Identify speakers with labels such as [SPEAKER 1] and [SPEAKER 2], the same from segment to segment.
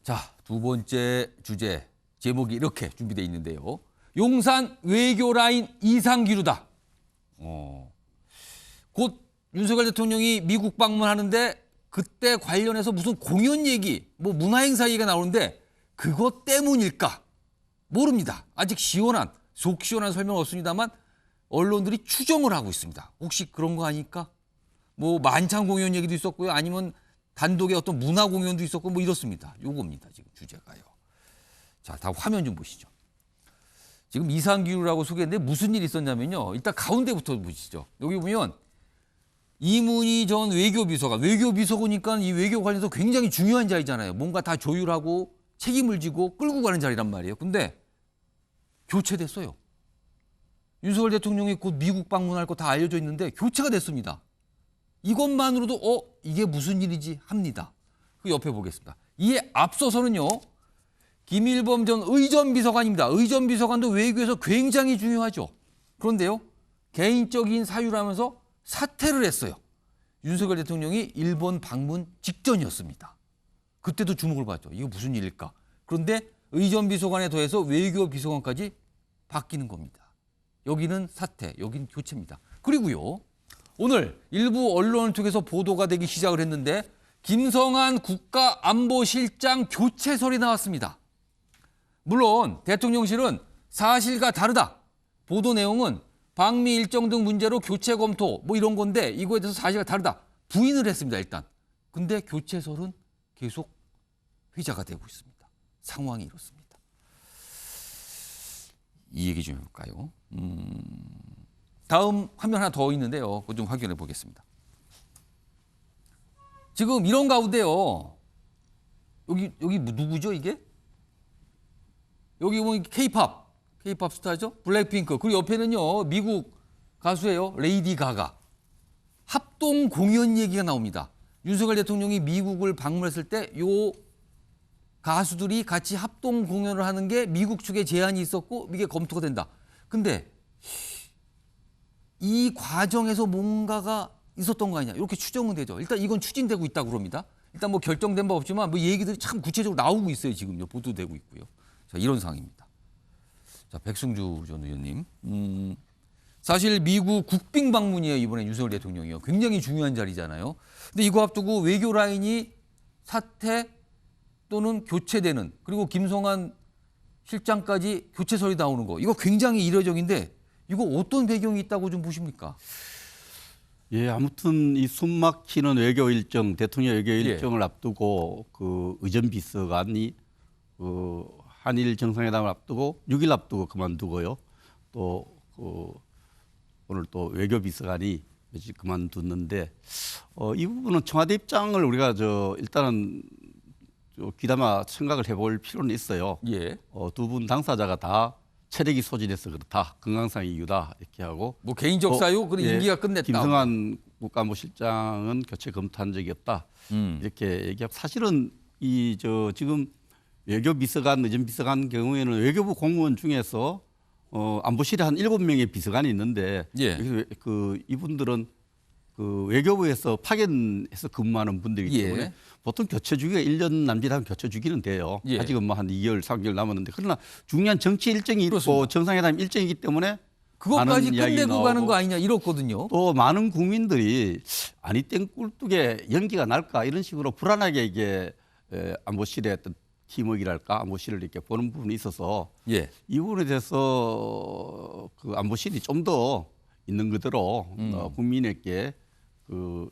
[SPEAKER 1] 자, 두 번째 주제 제목이 이렇게 준비되어 있는데요. 용산 외교 라인 이상기류다. 곧 윤석열 대통령이 미국 방문하는데 그때 관련해서 무슨 공연 얘기, 뭐 문화행사 얘기가 나오는데 그것 때문일까? 모릅니다. 아직 속 시원한 설명은 없습니다만 언론들이 추정을 하고 있습니다. 혹시 그런 거 아닐까? 뭐 만찬 공연 얘기도 있었고요. 아니면 단독의 어떤 문화 공연도 있었고 뭐 이렇습니다. 요겁니다. 지금 주제가요. 자, 다음 화면 좀 보시죠. 지금 이상기류라고 소개했는데 무슨 일이 있었냐면요. 일단 가운데부터 보시죠. 여기 보면 이문희 전 외교비서관이니까 이 외교 관련해서 굉장히 중요한 자리잖아요. 뭔가 다 조율하고 책임을 지고 끌고 가는 자리란 말이에요. 근데 교체됐어요. 윤석열 대통령이 곧 미국 방문할 거 다 알려져 있는데 교체가 됐습니다. 이것만으로도 이게 무슨 일이지 합니다. 그 옆에 보겠습니다. 이에 앞서서는요. 김일범 전 의전비서관입니다. 의전비서관도 외교에서 굉장히 중요하죠. 그런데요. 개인적인 사유라면서 사퇴를 했어요. 윤석열 대통령이 일본 방문 직전이었습니다. 그때도 주목을 받죠. 이거 무슨 일일까? 그런데 의전비서관에 더해서 외교비서관까지 바뀌는 겁니다. 여기는 사퇴, 여기는 교체입니다. 그리고요. 오늘 일부 언론을 통해서 보도가 되기 시작을 했는데 김성한 국가안보실장 교체설이 나왔습니다. 물론 대통령실은 사실과 다르다. 보도 내용은 방미 일정 등 문제로 교체 검토 뭐 이런 건데 이거에 대해서 사실과 다르다. 부인을 했습니다. 일단. 근데 교체설은 계속 회자가 되고 있습니다. 상황이 이렇습니다. 이 얘기 좀 해볼까요? 다음 화면 하나 더 있는데요. 그거 좀 확인해 보겠습니다. 지금 이런 가운데요. 여기 누구죠 이게? 여기 보면 K-팝 스타죠? 블랙핑크. 그리고 옆에는요. 미국 가수예요. 레이디 가가. 합동 공연 얘기가 나옵니다. 윤석열 대통령이 미국을 방문했을 때 요 가수들이 같이 합동 공연을 하는 게 미국 측에 제안이 있었고 이게 검토가 된다. 근데 이 과정에서 뭔가가 있었던 거 아니냐 이렇게 추정은 되죠. 일단 이건 추진되고 있다고 그럽니다. 일단 뭐 결정된 바 없지만 뭐 얘기들이 참 구체적으로 나오고 있어요. 지금요. 보도되고 있고요. 자, 이런 상황입니다. 자, 백승주 전 의원님. 사실 미국 국빈 방문이에요. 이번에 윤석열 대통령이요. 굉장히 중요한 자리잖아요. 근데 이거 앞두고 외교 라인이 사퇴 또는 교체되는 그리고 김성한 실장까지 교체설이 나오는 거. 이거 굉장히 이례적인데 이거 어떤 배경이 있다고 좀 보십니까?
[SPEAKER 2] 예, 아무튼 이 숨막히는 외교 일정, 대통령 외교 일정을 앞두고 그 의전비서관이 한일 정상회담을 앞두고 6일 앞두고 그만두고요. 또 오늘 또 외교비서관이 며칠 그만뒀는데 이 부분은 청와대 입장을 우리가 일단은 귀담아 생각을 해볼 필요는 있어요.
[SPEAKER 1] 예.
[SPEAKER 2] 두 분 당사자가 다 체력이 소진해서 그렇다. 건강상 이유다. 이렇게 하고.
[SPEAKER 1] 뭐 개인적 사유? 그런 임기가 끝냈다.
[SPEAKER 2] 김성한 국가안보실장은 교체 검토한 적이 없다. 이렇게 얘기하고 사실은 지금 외교비서관, 의전비서관 경우에는 외교부 공무원 중에서 안보실에 한 7명의 비서관이 있는데 이분들은 그 외교부에서 파견해서 근무하는 분들이기 때문에 보통 교체 주기가 1년 남짓하면 교체 주기는 돼요. 아직은 뭐 한 2개월, 3개월 남았는데 그러나 중요한 정치 일정이 있고 정상회담 일정이기 때문에
[SPEAKER 1] 그것까지 끝내고 가는 거 아니냐 이렇거든요.
[SPEAKER 2] 또 많은 국민들이 아니 땡 꿀뚝에 연기가 날까 이런 식으로 불안하게 이게 안보실의 어떤 팀워크랄까 안보실을 이렇게 보는 부분이 있어서 이 부분에 대해서 그 안보실이 좀 더 있는 그대로 국민에게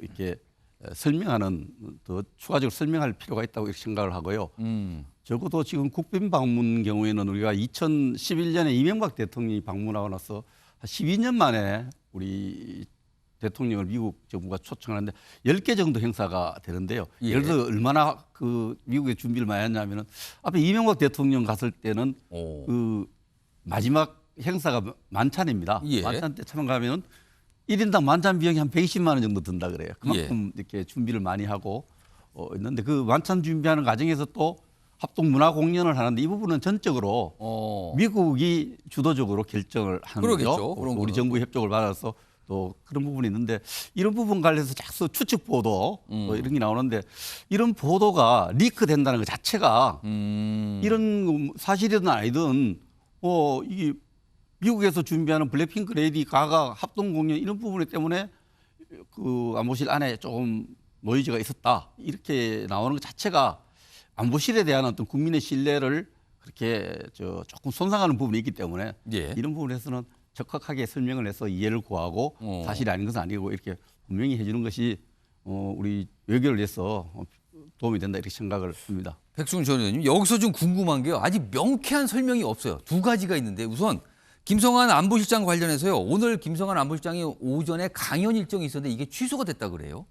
[SPEAKER 2] 이렇게 설명하는 더 추가적으로 설명할 필요가 있다고 이렇게 생각을 하고요. 적어도 지금 국빈 방문 경우에는 우리가 2011년에 이명박 대통령이 방문하고 나서 한 12년 만에 우리 대통령을 미국 정부가 초청하는데 10개 정도 행사가 되는데요. 예를 들어 얼마나 그 미국에 준비를 많이 했냐면은 앞에 이명박 대통령 갔을 때는 그 마지막 행사가 만찬입니다. 만찬 때 참가하면 1인당 만찬 비용이 한 120만 원 정도 든다 그래요. 그만큼 이렇게 준비를 많이 하고 있는데 그 만찬 준비하는 과정에서 또 합동 문화 공연을 하는데 이 부분은 전적으로 미국이 주도적으로 결정을 하는 거죠. 우리 정부 협조를 받아서 또 또 그런 부분이 있는데 이런 부분 관련해서 자꾸 추측 보도 또 이런 게 나오는데 이런 보도가 리크된다는 것 자체가 이런 사실이든 아니든 이게 미국에서 준비하는 블랙핑크 레이디 가가 합동 공연 이런 부분 때문에 그 안보실 안에 조금 노이즈가 있었다 이렇게 나오는 것 자체가 안보실에 대한 어떤 국민의 신뢰를 그렇게 조금 손상하는 부분이 있기 때문에
[SPEAKER 1] 예.
[SPEAKER 2] 이런 부분에서는 적확하게 설명을 해서 이해를 구하고 사실이 아닌 것은 아니고 이렇게 분명히 해주는 것이 우리 외교를 위해서 도움이 된다 이렇게 생각을 합니다.
[SPEAKER 1] 백승훈 전 의원님, 여기서 좀 궁금한 게요. 아직 명쾌한 설명이 없어요. 두 가지가 있는데 우선 김성한 안보실장 관련해서요. 오늘 김성한 안보실장이 오전에 강연 일정이 있었는데 이게 취소가 됐다 그래요.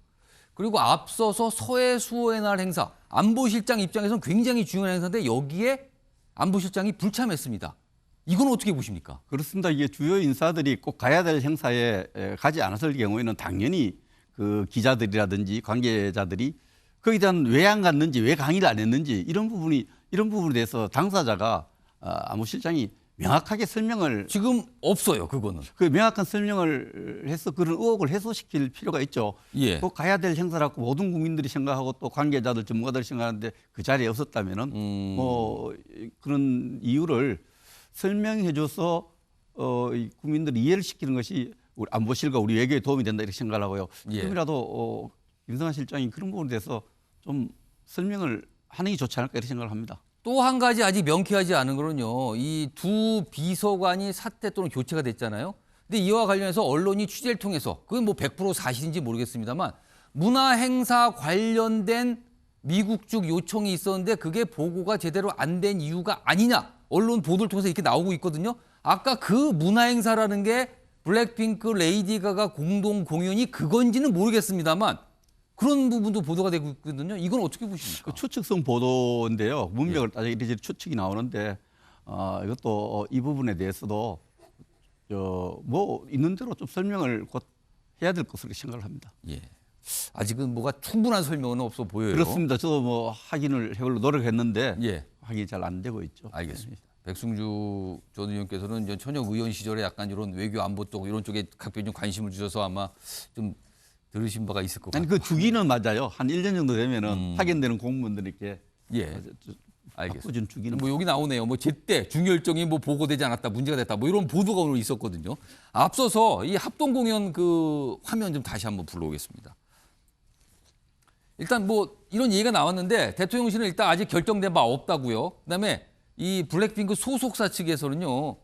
[SPEAKER 1] 그리고 앞서서 서해 수호의 날 행사, 안보실장 입장에서는 굉장히 중요한 행사인데 여기에 안보실장이 불참했습니다. 이건 어떻게 보십니까?
[SPEAKER 2] 그렇습니다. 이게 주요 인사들이 꼭 가야 될 행사에 가지 않았을 경우에는 당연히 그 기자들이라든지 관계자들이 거기에 대한 왜 안 갔는지, 왜 강의를 안 했는지 이런 부분에 대해서 당사자가 안보실장이 명확하게 설명을
[SPEAKER 1] 지금 없어요. 그거는.
[SPEAKER 2] 그 명확한 설명을 해서 그런 의혹을 해소시킬 필요가 있죠.
[SPEAKER 1] 예.
[SPEAKER 2] 꼭 가야 될 행사라고 모든 국민들이 생각하고 또 관계자들, 전문가들이 생각하는데 그 자리에 없었다면은 그런 이유를 설명해줘서 이 국민들이 이해를 시키는 것이 우리 안보실과 우리 외교에 도움이 된다 이렇게 생각을 하고요.
[SPEAKER 1] 예.
[SPEAKER 2] 그럼이라도 김성한 실장이 그런 부분에 대해서 좀 설명을 하는 게 좋지 않을까 이렇게 생각을 합니다.
[SPEAKER 1] 또 한 가지 아직 명쾌하지 않은 거는요. 이 두 비서관이 사퇴 또는 교체가 됐잖아요. 근데 이와 관련해서 언론이 취재를 통해서 그게 뭐 100% 사실인지 모르겠습니다만 문화행사 관련된 미국 쪽 요청이 있었는데 그게 보고가 제대로 안 된 이유가 아니냐. 언론 보도를 통해서 이렇게 나오고 있거든요. 아까 그 문화행사라는 게 블랙핑크 레이디 가가 공동 공연이 그건지는 모르겠습니다만 그런 부분도 보도가 되고 있거든요. 이건 어떻게 보십니까?
[SPEAKER 2] 그 추측성 보도인데요. 문맥을 따져 이리저리 추측이 나오는데 이것도 이 부분에 대해서도 뭐 있는 대로 좀 설명을 곧 해야 될 것으로 생각을 합니다.
[SPEAKER 1] 예. 아직은 뭐가 충분한 설명은 없어 보여요.
[SPEAKER 2] 그렇습니다. 저도 뭐 확인을 해보려고 노력했는데
[SPEAKER 1] 예.
[SPEAKER 2] 확인이 잘 안 되고 있죠.
[SPEAKER 1] 알겠습니다. 백승주 전 의원께서는 이제 현역 의원 시절에 약간 이런 외교 안보 쪽 이런 쪽에 각별히 좀 관심을 주셔서 아마 좀 들으신 바가 있을 것 같아요.
[SPEAKER 2] 아니 그 주기는 맞아요. 한 1년 정도 되면은 파견되는 공무원들에게
[SPEAKER 1] 예. 알겠습니다.
[SPEAKER 2] 바꿔준 주기는
[SPEAKER 1] 뭐 여기 나오네요. 뭐 제때 중요일정이 뭐 보고되지 않았다, 문제가 됐다, 뭐 이런 보도가 오늘 있었거든요. 앞서서 이 합동 공연 그 화면 좀 다시 한번 불러오겠습니다. 일단 뭐 이런 얘기가 나왔는데 대통령실은 일단 아직 결정된 바 없다고요. 그다음에 이 블랙핑크 소속사 측에서는요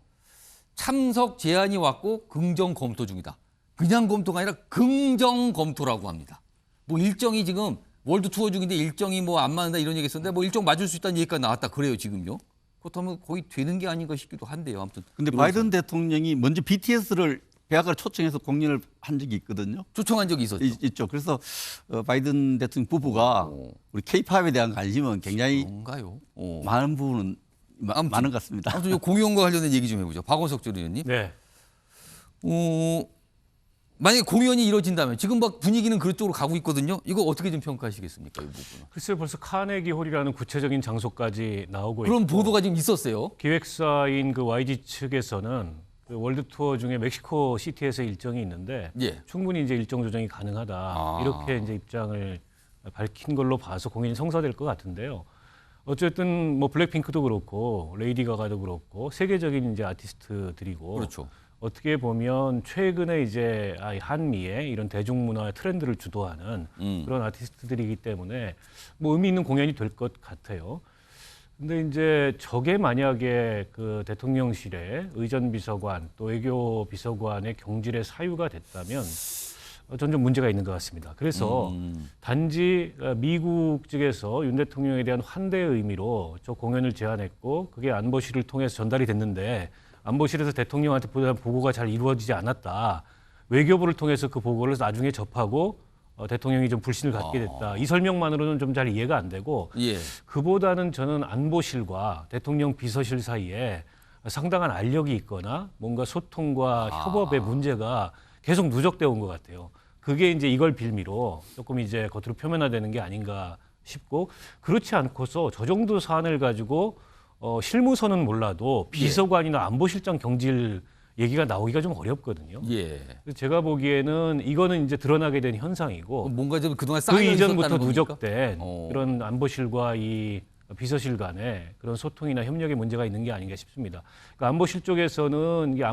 [SPEAKER 1] 참석 제안이 왔고 긍정 검토 중이다. 그냥 검토가 아니라 긍정 검토라고 합니다. 뭐 일정이 지금 월드 투어 중인데 일정이 뭐 안 맞는다 이런 얘기 했었는데 뭐 일정 맞을 수 있다는 얘기가 나왔다 그래요 지금요. 그렇다면 거의 되는 게 아닌가 싶기도 한데요. 아무튼.
[SPEAKER 2] 근데 바이든 대통령이 먼저 BTS를 백악관을 초청해서 공연을 한 적이 있거든요.
[SPEAKER 1] 초청한 적이 있었죠.
[SPEAKER 2] 있죠. 그래서 바이든 대통령 부부가 우리 K-팝에 대한 관심은 굉장히
[SPEAKER 1] 뭔가요?
[SPEAKER 2] 많은 부분은 많은 것 같습니다.
[SPEAKER 1] 아무튼 이 공연과 관련된 얘기 좀 해보죠. 박원석 전 의원님.
[SPEAKER 3] 네.
[SPEAKER 1] 만약에 공연이 이루어진다면 지금 막 분위기는 그쪽으로 가고 있거든요. 이거 어떻게 좀 평가하시겠습니까? 이 부분은.
[SPEAKER 3] 글쎄요, 벌써 카네기 홀이라는 구체적인 장소까지 나오고 있고.
[SPEAKER 1] 그런 보도가 지금 있었어요.
[SPEAKER 3] 기획사인 그 YG 측에서는 그 월드 투어 중에 멕시코 시티에서 일정이 있는데
[SPEAKER 1] 예.
[SPEAKER 3] 충분히 이제 일정 조정이 가능하다. 이렇게 이제 입장을 밝힌 걸로 봐서 공연이 성사될 것 같은데요. 어쨌든 뭐 블랙핑크도 그렇고 레이디 가가도 그렇고 세계적인 이제 아티스트들이고
[SPEAKER 1] 그렇죠.
[SPEAKER 3] 어떻게 보면 최근에 이제 한미의 이런 대중문화의 트렌드를 주도하는 그런 아티스트들이기 때문에 뭐 의미 있는 공연이 될 것 같아요. 근데 이제 저게 만약에 그 대통령실의 의전비서관 또 외교비서관의 경질의 사유가 됐다면 전 좀 문제가 있는 것 같습니다. 그래서 단지 미국 측에서 윤 대통령에 대한 환대의 의미로 저 공연을 제안했고 그게 안보실을 통해서 전달이 됐는데 안보실에서 대통령한테 보고가 잘 이루어지지 않았다. 외교부를 통해서 그 보고를 나중에 접하고 대통령이 좀 불신을 갖게 됐다. 이 설명만으로는 좀 잘 이해가 안 되고
[SPEAKER 1] 예.
[SPEAKER 3] 그보다는 저는 안보실과 대통령 비서실 사이에 상당한 알력이 있거나 뭔가 소통과 협업의 문제가 계속 누적되어 온 것 같아요. 그게 이제 이걸 빌미로 조금 이제 겉으로 표면화되는 게 아닌가 싶고 그렇지 않고서 저 정도 사안을 가지고 실무서는 몰라도 비서관이나 안보실장 경질 얘기가 나오기가 좀 어렵거든요.
[SPEAKER 1] 예.
[SPEAKER 3] 그래서 제가 보기에는 이거는 이제 드러나게 된 현상이고
[SPEAKER 1] 뭔가 좀 그동안
[SPEAKER 3] 그
[SPEAKER 1] 쌓여
[SPEAKER 3] 이전부터
[SPEAKER 1] 있었다는 겁니까?
[SPEAKER 3] 누적된 그런 안보실과 이 비서실 간의 그런 소통이나 협력에 문제가 있는 게 아닌가 싶습니다. 그러니까 안보실 쪽에서는 이게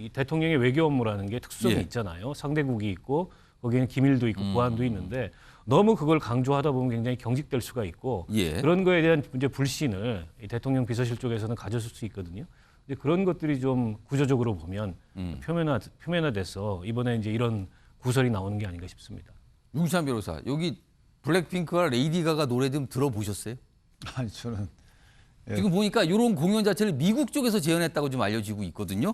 [SPEAKER 3] 이 대통령의 외교 업무라는 게 특수성이
[SPEAKER 1] 예.
[SPEAKER 3] 있잖아요. 상대국이 있고 거기에는 기밀도 있고 보안도 있는데 너무 그걸 강조하다 보면 굉장히 경직될 수가 있고
[SPEAKER 1] 예.
[SPEAKER 3] 그런 거에 대한 이제 불신을 이 대통령 비서실 쪽에서는 가졌을 수 있거든요. 근데 그런 것들이 좀 구조적으로 보면 표면화돼서 이번에 이제 이런 구설이 나오는 게 아닌가 싶습니다.
[SPEAKER 1] 윤찬 변호사, 여기 블랙핑크와 레이디 가가 노래 좀 들어보셨어요?
[SPEAKER 4] 아니 저는
[SPEAKER 1] 지금 보니까 이런 공연 자체를 미국 쪽에서 재현했다고 좀 알려지고 있거든요.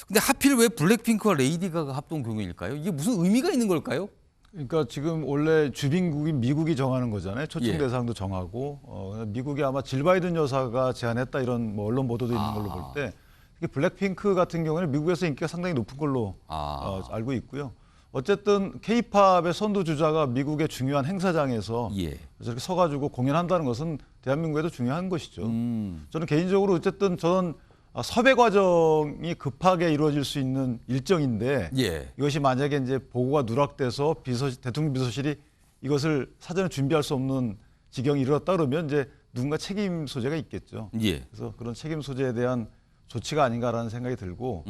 [SPEAKER 1] 근데 하필 왜 블랙핑크와 레이디 가가 합동 공연일까요? 이게 무슨 의미가 있는 걸까요?
[SPEAKER 4] 그러니까 지금 원래 주빈국인 미국이 정하는 거잖아요. 초청
[SPEAKER 1] 예.
[SPEAKER 4] 대상도 정하고 미국이 아마 질 바이든 여사가 제안했다 이런 뭐 언론 보도도 있는 걸로 볼 때 특히 블랙핑크 같은 경우는 미국에서 인기가 상당히 높은 걸로 알고 있고요. 어쨌든 K-팝의 선두주자가 미국의 중요한 행사장에서
[SPEAKER 1] 예.
[SPEAKER 4] 저렇게 서가지고 공연한다는 것은 대한민국에도 중요한 것이죠. 저는 개인적으로 어쨌든 저는 섭외 과정이 급하게 이루어질 수 있는 일정인데
[SPEAKER 1] 예.
[SPEAKER 4] 이것이 만약에 이제 보고가 누락돼서 대통령 비서실이 이것을 사전에 준비할 수 없는 지경이 이르렀다 그러면 이제 누군가 책임 소재가 있겠죠.
[SPEAKER 1] 예.
[SPEAKER 4] 그래서 그런 책임 소재에 대한 조치가 아닌가라는 생각이 들고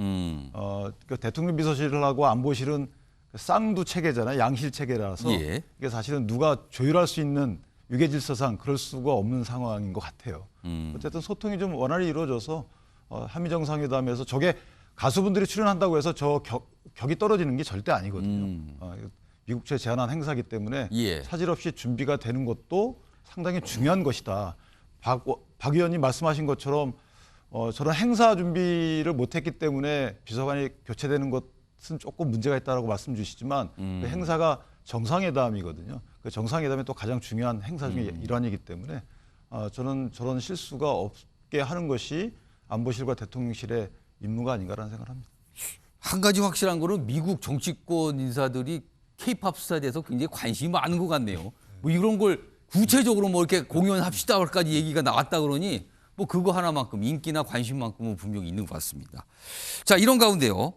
[SPEAKER 4] 그 대통령 비서실하고 안보실은 쌍두 체계잖아요. 양실 체계라서
[SPEAKER 1] 예.
[SPEAKER 4] 이게 사실은 누가 조율할 수 있는 유계 질서상 그럴 수가 없는 상황인 것 같아요. 어쨌든 소통이 좀 원활히 이루어져서 한미 정상회담에서 저게 가수분들이 출연한다고 해서 저 격이 떨어지는 게 절대 아니거든요. 미국 측에 제안한 행사이기 때문에
[SPEAKER 1] 예.
[SPEAKER 4] 차질 없이 준비가 되는 것도 상당히 중요한 것이다. 박 의원님 말씀하신 것처럼 저런 행사 준비를 못했기 때문에 비서관이 교체되는 것은 조금 문제가 있다라고 말씀 주시지만 그 행사가 정상회담이거든요. 그 정상회담이 또 가장 중요한 행사 중에 일환이기 때문에 저는 저런 실수가 없게 하는 것이 안보실과 대통령실의 임무가 아닌가라는 생각을 합니다.
[SPEAKER 1] 한 가지 확실한 거는 미국 정치권 인사들이 K-팝 스타에 대해서 굉장히 관심이 많은 것 같네요. 뭐 이런 걸 구체적으로 뭐 이렇게 공연합시다까지 얘기가 나왔다 그러니 뭐 그거 하나만큼 인기나 관심만큼은 분명히 있는 것 같습니다. 자, 이런 가운데요.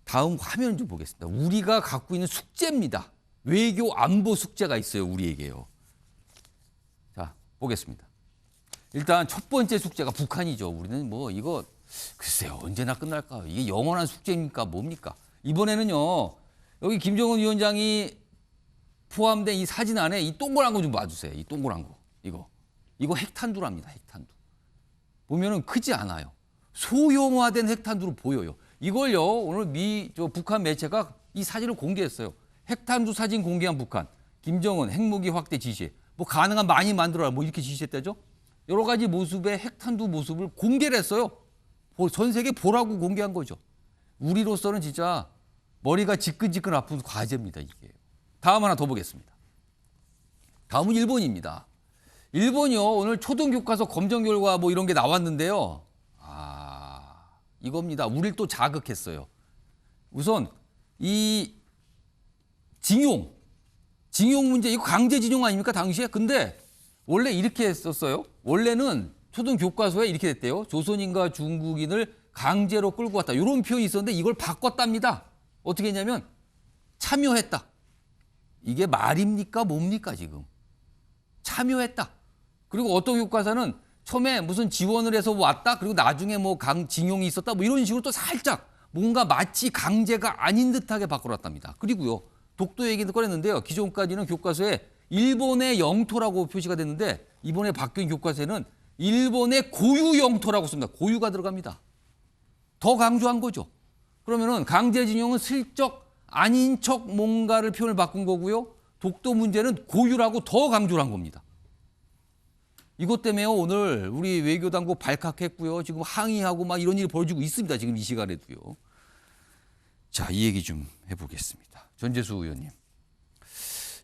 [SPEAKER 1] 다음 화면 좀 보겠습니다. 우리가 갖고 있는 숙제입니다. 외교 안보 숙제가 있어요. 우리에게요. 자, 보겠습니다. 일단 첫 번째 숙제가 북한이죠. 우리는 뭐 이거 글쎄요. 언제나 끝날까요? 이게 영원한 숙제입니까? 뭡니까? 이번에는요. 여기 김정은 위원장이 포함된 이 사진 안에 이 동그란 거 좀 봐주세요. 이 동그란 거. 이거 핵탄두랍니다. 핵탄두. 보면은 크지 않아요. 소형화된 핵탄두로 보여요. 이걸요. 오늘 북한 매체가 이 사진을 공개했어요. 핵탄두 사진 공개한 북한. 김정은 핵무기 확대 지시. 뭐 가능한 많이 만들어라. 뭐 이렇게 지시했다죠. 여러 가지 모습의 핵탄두 모습을 공개를 했어요. 전 세계 보라고 공개한 거죠. 우리로서는 진짜 머리가 지끈지끈 아픈 과제입니다. 이게. 다음 하나 더 보겠습니다. 다음은 일본입니다. 일본이요. 오늘 초등교과서 검정 결과 뭐 이런 게 나왔는데요. 이겁니다. 우리를 또 자극했어요. 우선 이 징용 문제 이거 강제징용 아닙니까 당시에? 근데 원래 이렇게 했었어요. 원래는 초등교과서에 이렇게 됐대요. 조선인과 중국인을 강제로 끌고 왔다. 이런 표현이 있었는데 이걸 바꿨답니다. 어떻게 했냐면 참여했다. 이게 말입니까? 뭡니까 지금? 참여했다. 그리고 어떤 교과서는 처음에 무슨 지원을 해서 왔다. 그리고 나중에 뭐 징용이 있었다. 뭐 이런 식으로 또 살짝 뭔가 마치 강제가 아닌 듯하게 바꿔놨답니다. 그리고요. 독도 얘기도 꺼냈는데요. 기존까지는 교과서에 일본의 영토라고 표시가 됐는데 이번에 바뀐 교과서에는 일본의 고유 영토라고 씁니다. 고유가 들어갑니다. 더 강조한 거죠. 그러면은 강제징용은 슬쩍 아닌 척 뭔가를 표현을 바꾼 거고요. 독도 문제는 고유라고 더 강조를 한 겁니다. 이것 때문에 오늘 우리 외교당국 발칵했고요. 지금 항의하고 막 이런 일이 벌어지고 있습니다. 지금 이 시간에도요. 자, 이 얘기 좀 해보겠습니다. 전재수 의원님.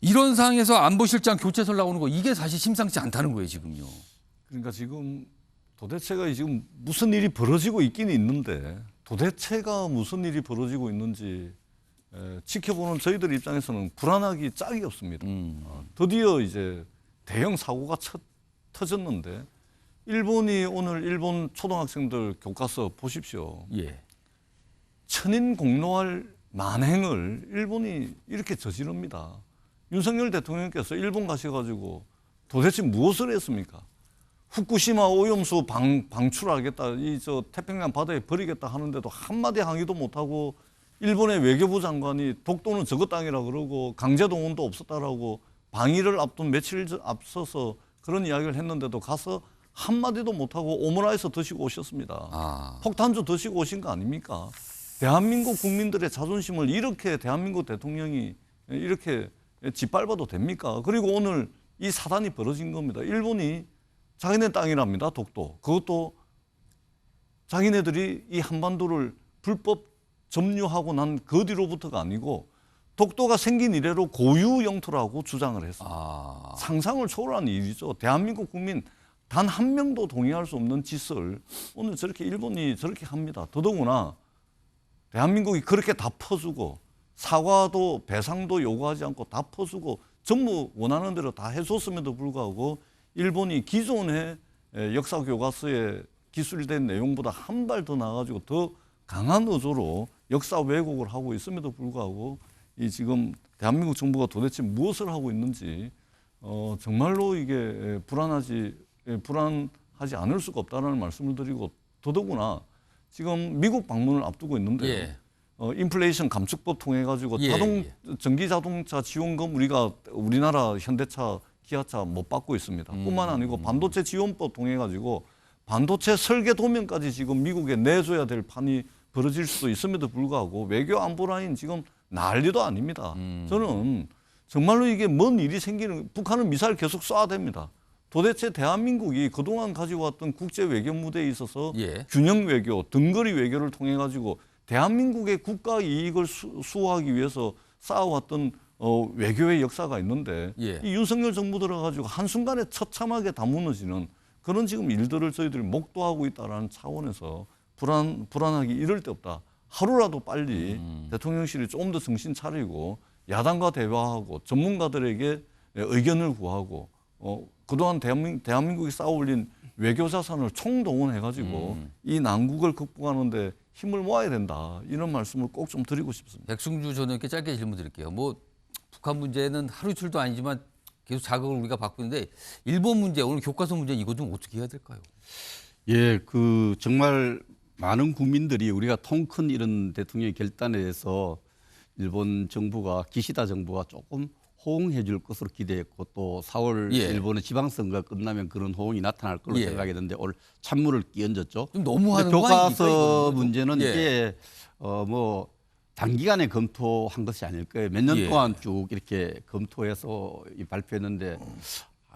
[SPEAKER 1] 이런 상황에서 안보실장 교체설 나오는 거 이게 사실 심상치 않다는 거예요. 지금요.
[SPEAKER 5] 그러니까 지금 도대체가 지금 무슨 일이 벌어지고 있긴 있는데 도대체가 무슨 일이 벌어지고 있는지 지켜보는 저희들 입장에서는 불안하기 짝이 없습니다. 드디어 이제 대형 사고가 터졌는데 일본이 오늘 일본 초등학생들 교과서 보십시오.
[SPEAKER 1] 예.
[SPEAKER 5] 천인 공노할 만행을 일본이 이렇게 저지릅니다. 윤석열 대통령께서 일본 가셔가지고 도대체 무엇을 했습니까? 후쿠시마 오염수 방출하겠다, 이 저 태평양 바다에 버리겠다 하는데도 한마디 항의도 못하고 일본의 외교부 장관이 독도는 저것 땅이라 그러고 강제동원도 없었다라고 방위를 앞둔 며칠 앞서서 그런 이야기를 했는데도 가서 한마디도 못하고 오므라이스 드시고 오셨습니다. 폭탄주 드시고 오신 거 아닙니까? 대한민국 국민들의 자존심을 이렇게 대한민국 대통령이 이렇게 짓밟아도 됩니까? 그리고 오늘 이 사단이 벌어진 겁니다. 일본이 자기네 땅이랍니다. 독도. 그것도 자기네들이 이 한반도를 불법 점유하고 난 그 뒤로부터가 아니고 독도가 생긴 이래로 고유 영토라고 주장을 했습니다. 상상을 초월한 일이죠. 대한민국 국민 단 한 명도 동의할 수 없는 짓을 오늘 저렇게 일본이 저렇게 합니다. 더더구나 대한민국이 그렇게 다 퍼주고 사과도 배상도 요구하지 않고 다 퍼주고 전부 원하는 대로 다 해줬음에도 불구하고 일본이 기존의 역사 교과서에 기술된 내용보다 한 발 더 나가지고 더 강한 어조로 역사 왜곡을 하고 있음에도 불구하고 이 지금 대한민국 정부가 도대체 무엇을 하고 있는지 정말로 이게 불안하지 않을 수가 없다는 말씀을 드리고 더더구나 지금 미국 방문을 앞두고 있는데
[SPEAKER 1] 예.
[SPEAKER 5] 인플레이션 감축법 통해 가지고
[SPEAKER 1] 예.
[SPEAKER 5] 전기 자동차 지원금 우리나라 현대차, 기아차 못 받고 있습니다. 뿐만 아니고 반도체 지원법 통해 가지고 반도체 설계 도면까지 지금 미국에 내줘야 될 판이 벌어질 수도 있음에도 불구하고 외교 안보 라인 지금 난리도 아닙니다. 저는 정말로 이게 뭔 일이 생기는 북한은 미사일 계속 쏴야 됩니다. 도대체 대한민국이 그동안 가지고 왔던 국제 외교 무대에 있어서
[SPEAKER 1] 예.
[SPEAKER 5] 균형 외교, 등거리 외교를 통해 가지고 대한민국의 국가 이익을 수호하기 위해서 쌓아왔던 외교의 역사가 있는데
[SPEAKER 1] 예.
[SPEAKER 5] 이 윤석열 정부 들어가지고 한순간에 처참하게 다 무너지는 그런 지금 일들을 저희들이 목도하고 있다는 차원에서 불안하기 이를 데 없다. 하루라도 빨리 대통령실이 조금 더 정신 차리고 야당과 대화하고 전문가들에게 의견을 구하고 그동안 대한민국이 쌓아올린 외교 자산을 총동원해가지고 이 난국을 극복하는데 힘을 모아야 된다. 이런 말씀을 꼭 좀 드리고 싶습니다.
[SPEAKER 1] 백승주 전 의원께 짧게 질문 드릴게요. 뭐 북한 문제는 하루 이틀도 아니지만 계속 자극을 우리가 받고 있는데 일본 문제, 오늘 교과서 문제 이거 좀 어떻게 해야 될까요?
[SPEAKER 2] 예, 그 정말 많은 국민들이 우리가 통 큰 이런 대통령의 결단에 대해서 일본 정부가 기시다 정부가 조금 호응해 줄 것으로 기대했고 또 4월
[SPEAKER 1] 예.
[SPEAKER 2] 일본의 지방선거가 끝나면 그런 호응이 나타날 걸로
[SPEAKER 1] 예.
[SPEAKER 2] 생각했는데 오늘 찬물을 끼얹었죠.
[SPEAKER 1] 좀 너무하는
[SPEAKER 2] 근데
[SPEAKER 1] 거 아닙니까,
[SPEAKER 2] 교과서
[SPEAKER 1] 이거는?
[SPEAKER 2] 문제는
[SPEAKER 1] 예.
[SPEAKER 2] 이게 뭐 단기간에 검토한 것이 아닐 거예요. 몇 년
[SPEAKER 1] 예.
[SPEAKER 2] 동안 쭉 이렇게 검토해서 발표했는데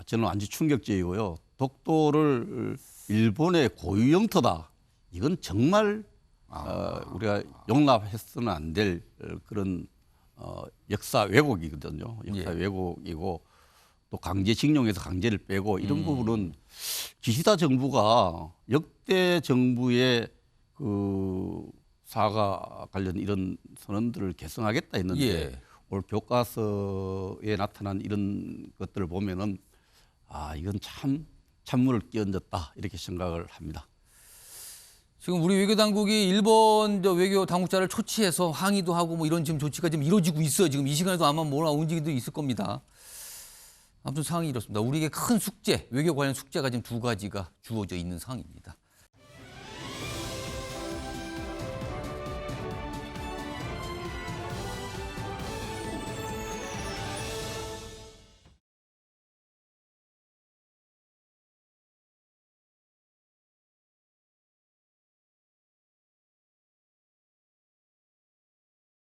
[SPEAKER 2] 저는 완전 충격적이고요. 독도를 일본의 고유 영토다. 이건 정말 우리가 용납해서는 안 될 그런 역사 왜곡이거든요. 역사
[SPEAKER 1] 예.
[SPEAKER 2] 왜곡이고 또 강제징용에서 강제를 빼고 이런 부분은 기시다 정부가 역대 정부의 그 사과 관련 이런 선언들을 개성하겠다 했는데
[SPEAKER 1] 예.
[SPEAKER 2] 오늘 교과서에 나타난 이런 것들을 보면은 이건 찬물을 끼얹었다 이렇게 생각을 합니다.
[SPEAKER 1] 지금 우리 외교 당국이 일본 외교 당국자를 초치해서 항의도 하고 뭐 이런 지금 조치가 지금 이루어지고 있어요. 지금 이 시간에도 아마 뭐라 움직임도 있을 겁니다. 아무튼 상황이 이렇습니다. 우리에게 큰 숙제, 외교 관련 숙제가 지금 두 가지가 주어져 있는 상황입니다.